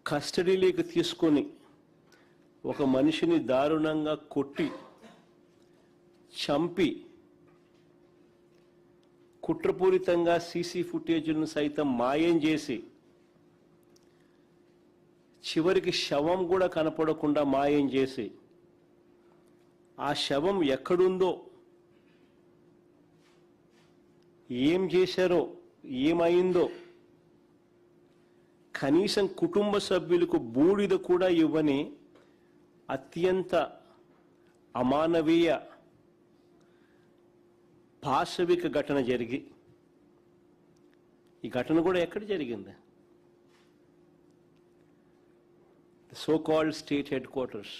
కస్టడీలోకి తీసుకొని ఒక మనిషిని దారుణంగా కొట్టి చంపి కుట్రపూరితంగా సీసీ ఫుటేజ్ను సైతం మాయం చేసి చివరికి శవం కూడా కనపడకుండా మాయం చేసి ఆ శవం ఎక్కడుందో ఏం చేశారో ఏమైందో కనీసం కుటుంబ సభ్యులకు బూడిద కూడా ఇవ్వని అత్యంత అమానవీయ పాశవిక ఘటన జరిగి ఈ ఘటన కూడా ఎక్కడ జరిగింది? So called state head quarters.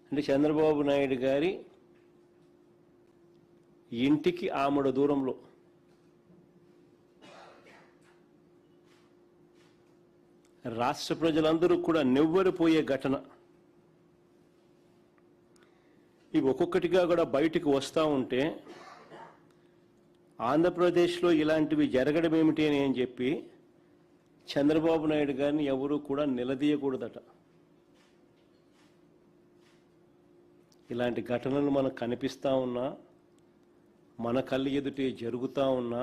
అంటే చంద్రబాబు నాయుడు గారి ఇంటికి ఆమడ దూరంలో రాష్ట్ర ప్రజలందరూ కూడా నివ్వెరపోయే ఘటన. ఇవి ఒక్కొక్కటిగా కూడా బయటికి వస్తూ ఉంటే ఆంధ్రప్రదేశ్లో ఇలాంటివి జరగడం ఏమిటి అని చెప్పి చంద్రబాబు నాయుడు గారిని ఎవరూ కూడా నిలదీయకూడదట. ఇలాంటి ఘటనలు మనకు కనిపిస్తూ ఉన్నా, మన కళ్ళ ఎదుటే జరుగుతూ ఉన్నా,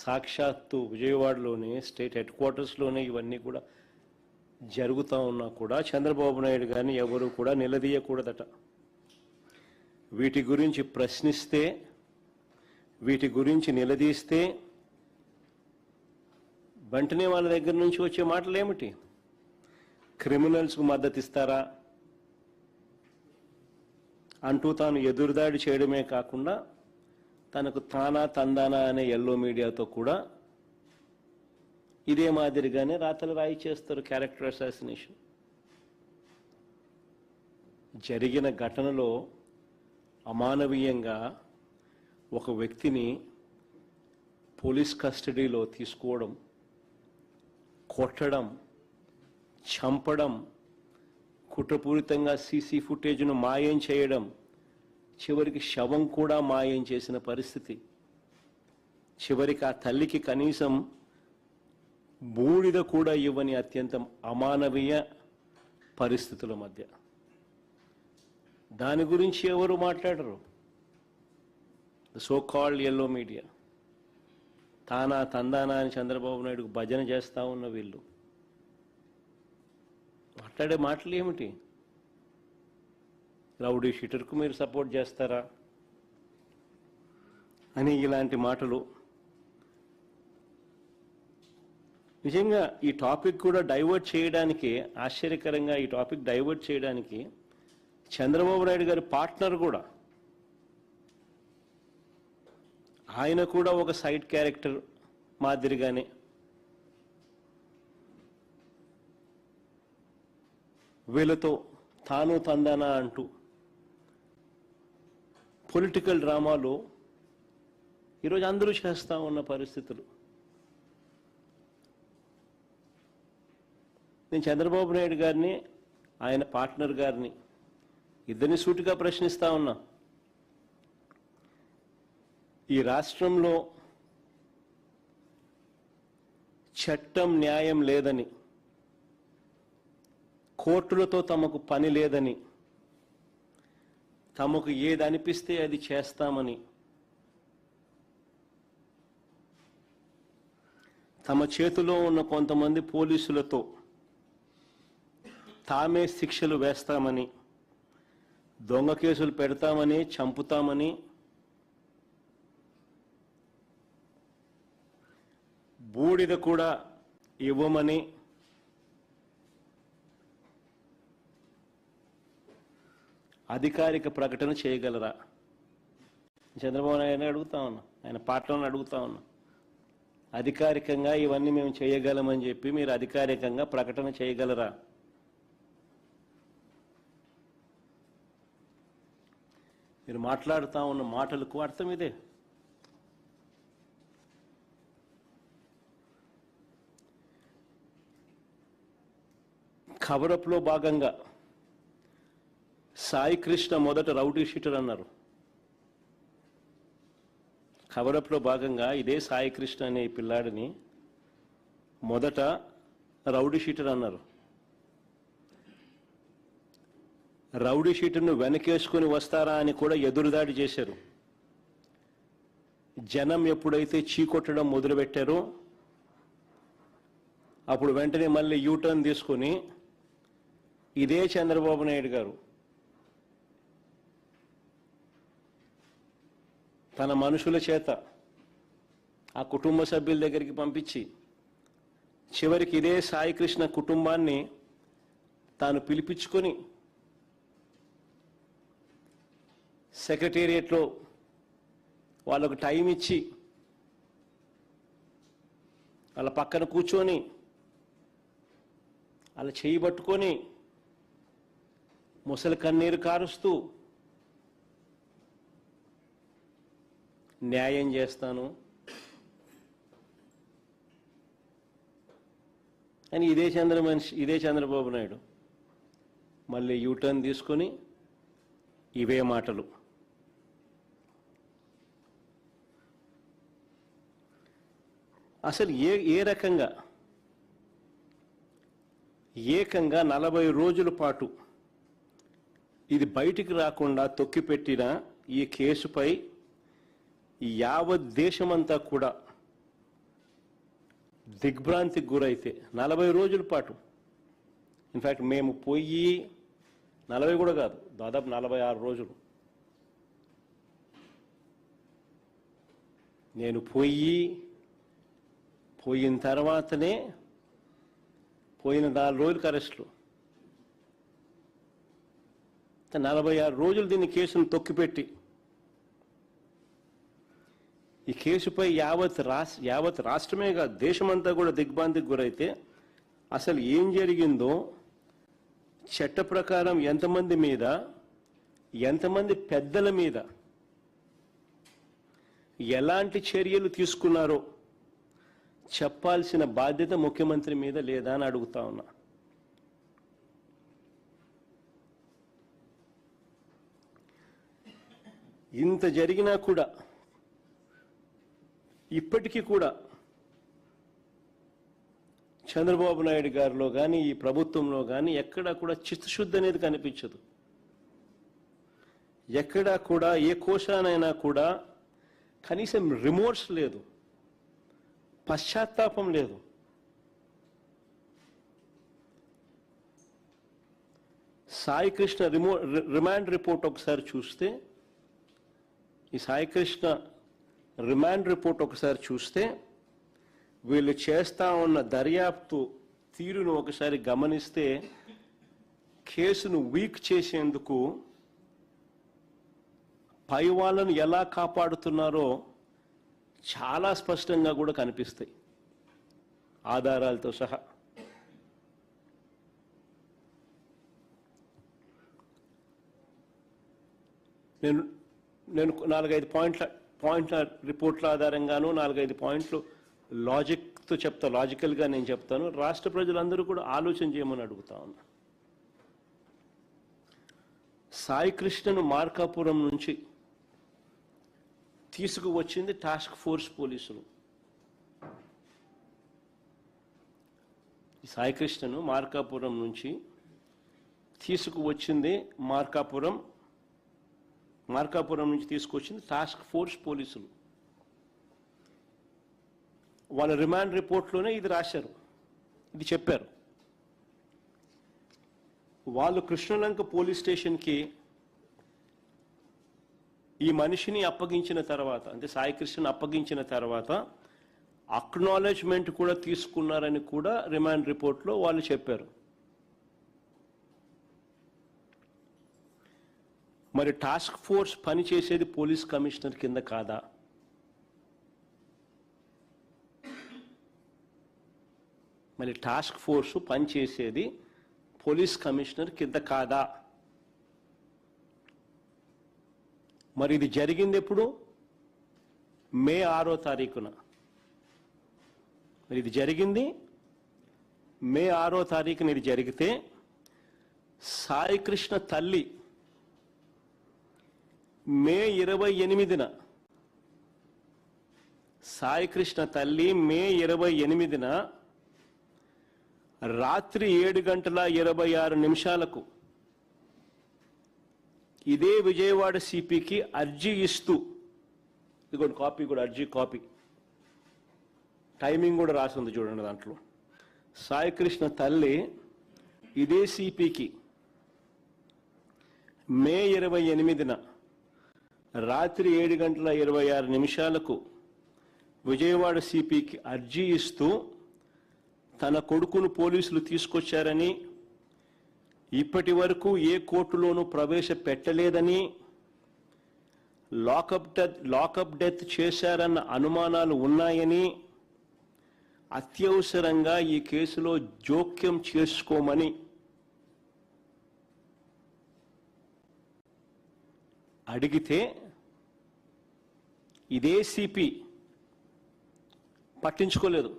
సాక్షాత్తు విజయవాడలోనే స్టేట్ హెడ్ క్వార్టర్స్లోనే ఇవన్నీ కూడా జరుగుతూ ఉన్నా కూడా చంద్రబాబు నాయుడు గారిని ఎవరు కూడా నిలదీయకూడదట. వీటి గురించి ప్రశ్నిస్తే, వీటి గురించి నిలదీస్తే వెంటనే వాళ్ళ దగ్గర నుంచి వచ్చే మాటలు ఏమిటి? క్రిమినల్స్కు మద్దతు ఇస్తారా అంటూ తాను ఎదురుదాడి చేయడమే కాకుండా తనకు తానా తందానా అనే ఎల్లో మీడియాతో కూడా ఇదే మాదిరిగానే రాతలు రాయి చేస్తారు. Character assassination. జరిగిన ఘటనలో అమానవీయంగా ఒక వ్యక్తిని పోలీస్ కస్టడీలో తీసుకోవడం, కొట్టడం, చంపడం, కుట్రపూరితంగా సీసీ ఫుటేజ్ను మాయం చేయడం, చివరికి శవం కూడా మాయం చేసిన పరిస్థితి. చివరికి ఆ తల్లికి కనీసం బూడిద కూడా ఇవ్వని అత్యంత అమానవీయ పరిస్థితుల మధ్య దాని గురించి ఎవరు మాట్లాడరు. సో కాల్డ్ ఎల్లో మీడియా తానా తందానా అని చంద్రబాబు నాయుడుకు భజన చేస్తూ ఉన్న వీళ్ళు మాట్లాడే మాటలు ఏమిటి? రౌడీ షీటర్కు మీరు సపోర్ట్ చేస్తారా అని ఇలాంటి మాటలు. నిజంగా ఈ టాపిక్ కూడా డైవర్ట్ చేయడానికి, ఆశ్చర్యకరంగా ఈ టాపిక్ డైవర్ట్ చేయడానికి చంద్రబాబు నాయుడు గారి పార్ట్నర్ కూడా, ఆయన కూడా ఒక సైడ్ క్యారెక్టర్ మాదిరిగానే వీళ్ళతో తాను తందానా అంటూ పొలిటికల్ డ్రామాలో ఈరోజు అందరూ చేస్తూ ఉన్న పరిస్థితులు. నేను చంద్రబాబు నాయుడు గారిని, ఆయన పార్ట్నర్ గారిని ఇద్దరిని సూటిగా ప్రశ్నిస్తా ఉన్నా. ఈ రాష్ట్రంలో చట్టం న్యాయం లేదని, కోర్టులతో తమకు పని లేదని, తమకు ఏది అనిపిస్తే అది చేస్తామని, తమ చేతిలో ఉన్న కొంతమంది పోలీసులతో తామే శిక్షలు వేస్తామని, దొంగ కేసులు పెడతామని, చంపుతామని, బూడిద కూడా ఇవ్వమని అధికారిక ప్రకటన చేయగలరా? చంద్రబాబు నాయుడు అడుగుతా ఉన్నా, ఆయన పార్టీలను అడుగుతా ఉన్నా. అధికారికంగా ఇవన్నీ మేము చేయగలమని చెప్పి మీరు అధికారికంగా ప్రకటన చేయగలరా? మీరు మాట్లాడుతూ ఉన్న మాటలకు అర్థం ఇదే. కవరప్లో భాగంగా సాయి కృష్ణ మొదట రౌడీ షీటర్ అన్నారు. కవరప్లో భాగంగా ఇదే సాయి కృష్ణ అనే పిల్లాడిని మొదట రౌడీ షీటర్ అన్నారు. రౌడీ షీటర్ను వెనకేసుకుని వస్తారా అని కూడా ఎదురుదాడి చేశారు. జనం ఎప్పుడైతే చీకొట్టడం మొదలుపెట్టారో అప్పుడు వెంటనే మళ్ళీ యూటర్న్ తీసుకుని ఇదే చంద్రబాబు నాయుడు గారు తన మనుషుల చేత ఆ కుటుంబ సభ్యుల దగ్గరికి పంపించి చివరికి ఇదే సాయి కృష్ణ కుటుంబాన్ని తాను పిలిపించుకొని సెక్రటేరియట్లో వాళ్ళకు టైం ఇచ్చి వాళ్ళ పక్కన కూర్చొని వాళ్ళ చేయి పట్టుకొని ముసలి కన్నీరు కారుస్తూ న్యాయం చేస్తాను అని ఇదే చంద్రబాబు నాయుడు మళ్ళీ యూటర్న్ తీసుకొని ఇవే మాటలు. అసలు ఏ రకంగా ఏకంగా 40 రోజుల పాటు ఇది బయటికి రాకుండా తొక్కిపెట్టిన ఈ కేసుపై యావత్ దేశమంతా కూడా దిగ్భ్రాంతికి గురైతే 40 రోజుల పాటు, ఇన్ఫ్యాక్ట్ మేము పోయి 40 కూడా కాదు, దాదాపు 46 రోజులు నేను పోయిన తర్వాతనే పోయిన 4 రోజులకు అరెస్టులు, 46 రోజులు దీన్ని కేసును తొక్కిపెట్టి ఈ కేసుపై యావత్ రాష్ట్రమే కాదు దేశమంతా కూడా దిగ్భ్రాంతికి గురైతే అసలు ఏం జరిగిందో, చట్ట ప్రకారం ఎంతమంది మీద, ఎంతమంది పెద్దల మీద ఎలాంటి చర్యలు తీసుకున్నారో చెప్పాల్సిన బాధ్యత ముఖ్యమంత్రి మీద లేదా అని అడుగుతా ఉన్నా. ఇంత జరిగినా కూడా ఇప్పటికీ కూడా చంద్రబాబు నాయుడు గారిలో కానీ ఈ ప్రభుత్వంలో కానీ ఎక్కడా కూడా చిత్తశుద్ధి అనేది కనిపించదు. ఎక్కడా కూడా ఏ కోశానైనా కూడా కనీసం రిమోర్స్ లేదు, పశ్చాత్తాపం లేదు. సాయి కృష్ణ రిమాండ్ రిపోర్ట్ ఒకసారి చూస్తే, ఈ సాయి కృష్ణ రిమాండ్ రిపోర్ట్ ఒకసారి చూస్తే వీళ్ళు చేస్తా ఉన్న దర్యాప్తు తీరును ఒకసారి గమనిస్తే కేసును వీక్ చేసేందుకు పై వాళ్ళను ఎలా కాపాడుతున్నారో చాలా స్పష్టంగా కూడా కనిపిస్తాయి ఆధారాలతో సహా. నేను 4-5 పాయింట్ల రిపోర్ట్ల ఆధారంగాను 4-5 పాయింట్లు లాజిక్తో చెప్తా, లాజికల్గా నేను చెప్తాను. రాష్ట్ర ప్రజలందరూ కూడా ఆలోచన చేయమని అడుగుతా ఉన్నా. సాయి కృష్ణను మార్కాపురం నుంచి తీసుకువచ్చింది టాస్క్ ఫోర్స్ పోలీసులు. సాయి కృష్ణను మార్కాపురం నుంచి తీసుకువచ్చింది మార్కాపురం నుంచి తీసుకొచ్చింది టాస్క్ ఫోర్స్ పోలీసులు. వాళ్ళ రిమాండ్ రిపోర్ట్లోనే ఇది రాశారు, ఇది చెప్పారు. వాళ్ళు కృష్ణలంక పోలీస్ స్టేషన్కి ఈ మనిషిని అప్పగించిన తర్వాత, అంటే సాయి కృష్ణను అప్పగించిన తర్వాత అక్నాలెడ్జ్మెంట్ కూడా తీసుకున్నారని కూడా రిమాండ్ రిపోర్ట్లో వాళ్ళు చెప్పారు. మరి టాస్క్ ఫోర్స్ పనిచేసేది పోలీస్ కమిషనర్ కింద కాదా? మరి టాస్క్ ఫోర్సు పనిచేసేది పోలీస్ కమిషనర్ కింద కాదా? మరి ఇది జరిగింది ఎప్పుడు? మే 6వ తారీఖున. మరి ఇది జరిగింది మే 6వ తారీఖున. ఇది జరిగితే సాయి కృష్ణ తల్లి మే 28న, సాయి కృష్ణ తల్లి మే 28న రాత్రి 7:26 ఇదే విజయవాడ సిపికి అర్జీ ఇస్తూ, ఇదిగోండి కాపీ కూడా, అర్జీ కాపీ, టైమింగ్ కూడా రాసి ఉంది చూడండి దాంట్లో. సాయికృష్ణ తల్లి ఇదే సిపికి మే 28న రాత్రి 7:26 విజయవాడ సిపికి అర్జీ ఇస్తూ తన కొడుకును పోలీసులు తీసుకొచ్చారని, ఇప్పటి వరకు ఏ కోర్టులోనూ ప్రవేశపెట్టలేదని, లాకప్ డెత్ చేశారన్న అనుమానాలు ఉన్నాయని, అత్యవసరంగా ఈ కేసులో జోక్యం చేసుకోమని అడిగితే ఇదే సిపి పట్టించుకోలేదు.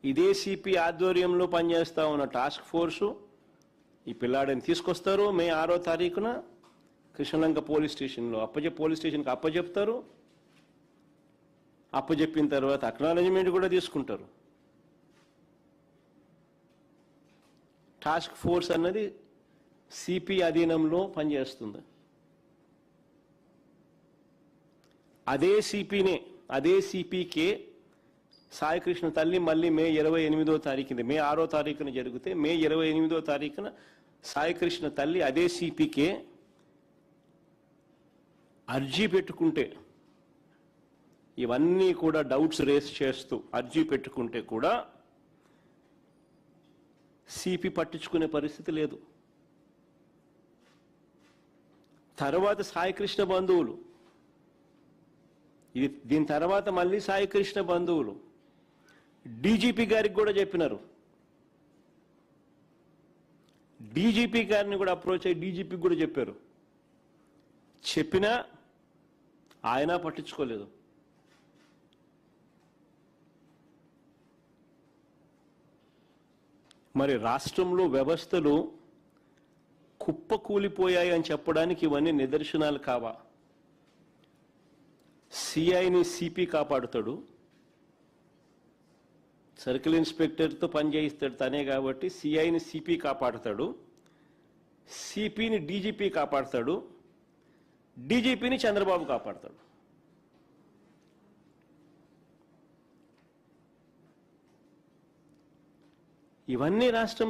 ఇదే సిపి ఆధ్వర్యంలో పనిచేస్తా ఉన్న టాస్క్ ఫోర్సు ఈ పిల్లాడిని తీసుకొస్తారు. మే 6వ తారీఖున కృష్ణలంక పోలీస్ స్టేషన్లో పోలీస్ స్టేషన్కి అప్పచెప్తారు. అప్పచెప్పిన తర్వాత అక్నాలెడ్జ్మెంట్ కూడా తీసుకుంటారు. టాస్క్ ఫోర్స్ అన్నది సిపి అధీనంలో పనిచేస్తుంది. అదే సిపికే సాయికృష్ణ తల్లి మళ్ళీ మే 28వ తారీఖున, మే 6వ తారీఖున జరిగితే మే 28వ తారీఖున సాయికృష్ణ తల్లి అదే సిపికే అర్జీ పెట్టుకుంటే, ఇవన్నీ కూడా డౌట్స్ రేస్ చేస్తూ అర్జీ పెట్టుకుంటే కూడా సిపి పట్టించుకునే పరిస్థితి లేదు. తర్వాత సాయికృష్ణ బంధువులు, దీని తర్వాత మళ్ళీ సాయికృష్ణ బంధువులు డీజీపీ గారికి కూడా చెప్పినారు. డీజీపీ గారిని కూడా అప్రోచ్ అయ్యి డీజీపీకి కూడా చెప్పారు. చెప్పినా ఆయన పట్టించుకోలేదు. మరి రాష్ట్రంలో వ్యవస్థలు కుప్పకూలిపోయాయి అని చెప్పడానికి ఇవన్నీ నిదర్శనాలు కావా? సిఐని సిపి కాపాడుతాడు, సర్కిల్ ఇన్స్పెక్టర్తో పనిచేయిస్తాడు తనే కాబట్టి సిఐని సిపి కాపాడుతాడు, సిపిని డీజీపీ కాపాడుతాడు, డీజీపీని చంద్రబాబు కాపాడుతాడు. ఇవన్నీ రాష్ట్రంలో